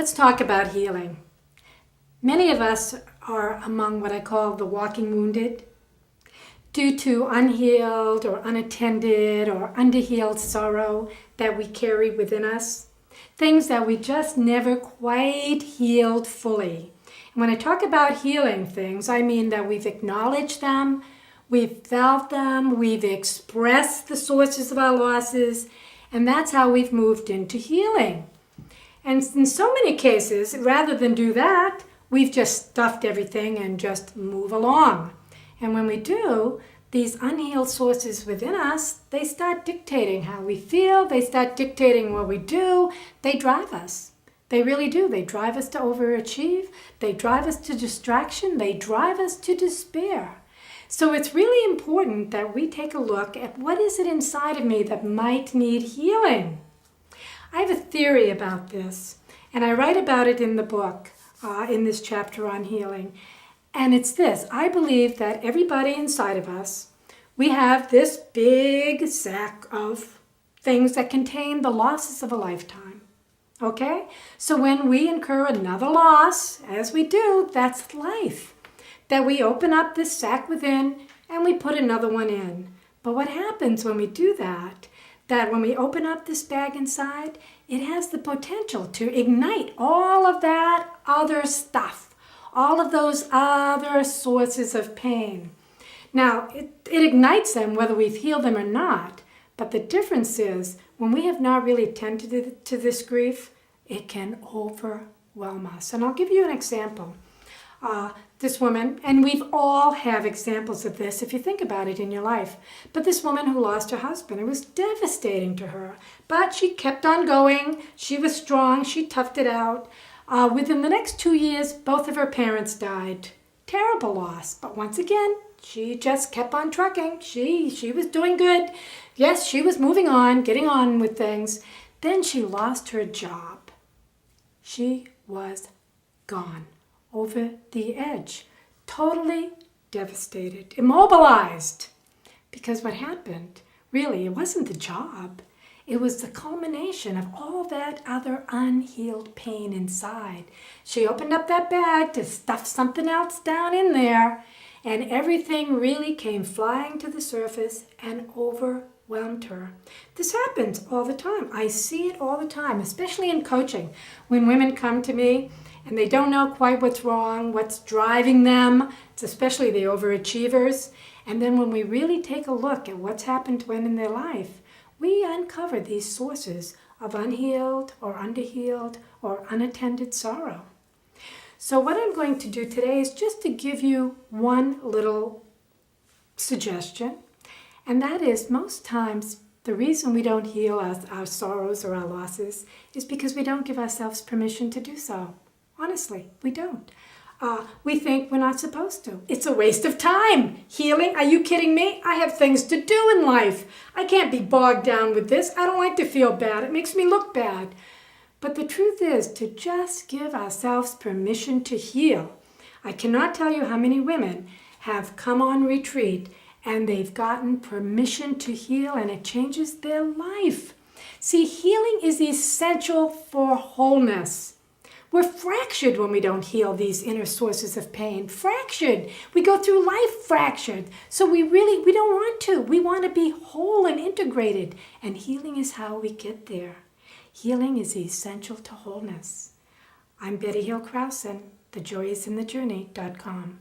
Let's talk about healing. Many of us are among what I call the walking wounded due to unhealed or unattended or underhealed sorrow that we carry within us. Things that we just never quite healed fully. And when I talk about healing things, I mean that we've acknowledged them, we've felt them, we've expressed the sources of our losses, and that's how we've moved into healing. And in so many cases, rather than do that, we've just stuffed everything and just move along. And when we do, these unhealed sources within us, they start dictating how we feel, they start dictating what we do, they drive us. They really do. They drive us to overachieve, they drive us to distraction, they drive us to despair. So it's really important that we take a look at what is it inside of me that might need healing. I have a theory about this, and I write about it in the book, in this chapter on healing. And it's this: I believe that everybody inside of us, we have this big sack of things that contain the losses of a lifetime. Okay? So when we incur another loss, as we do, that's life. That we open up this sack within and we put another one in. But what happens when we do that? That when we open up this bag inside, it has the potential to ignite all of that other stuff, all of those other sources of pain. Now, it ignites them whether we've healed them or not, but the difference is when we have not really tended to this grief, it can overwhelm us. And I'll give you an example. This woman, and we've all have examples of this if you think about it in your life, but this woman who lost her husband, it was devastating to her, but she kept on going, she was strong, she toughed it out. Within the next 2 years, both of her parents died. Terrible loss, but once again, she just kept on trucking. She was doing good. Yes, she was moving on, getting on with things. Then she lost her job. She was gone. Over the edge, totally devastated, immobilized. Because what happened, really, it wasn't the job. It was the culmination of all that other unhealed pain inside. She opened up that bag to stuff something else down in there, and everything really came flying to the surface and overwhelmed her. This happens all the time. I see it all the time, especially in coaching. When women come to me, and they don't know quite what's wrong, what's driving them. It's especially the overachievers. And then when we really take a look at what's happened to them in their life, we uncover these sources of unhealed or underhealed or unattended sorrow. So what I'm going to do today is just to give you one little suggestion, and that is most times the reason we don't heal our sorrows or our losses is because we don't give ourselves permission to do so. Honestly, we don't. We think we're not supposed to. It's a waste of time. Healing? Are you kidding me? I have things to do in life. I can't be bogged down with this. I don't like to feel bad. It makes me look bad. But the truth is to just give ourselves permission to heal. I cannot tell you how many women have come on retreat and they've gotten permission to heal and it changes their life. See, healing is essential for wholeness. We're fractured when we don't heal these inner sources of pain. Fractured. We go through life fractured. So we don't want to. We want to be whole and integrated. And healing is how we get there. Healing is essential to wholeness. I'm Betty Hill Krausen, thejoyisinthejourney.com.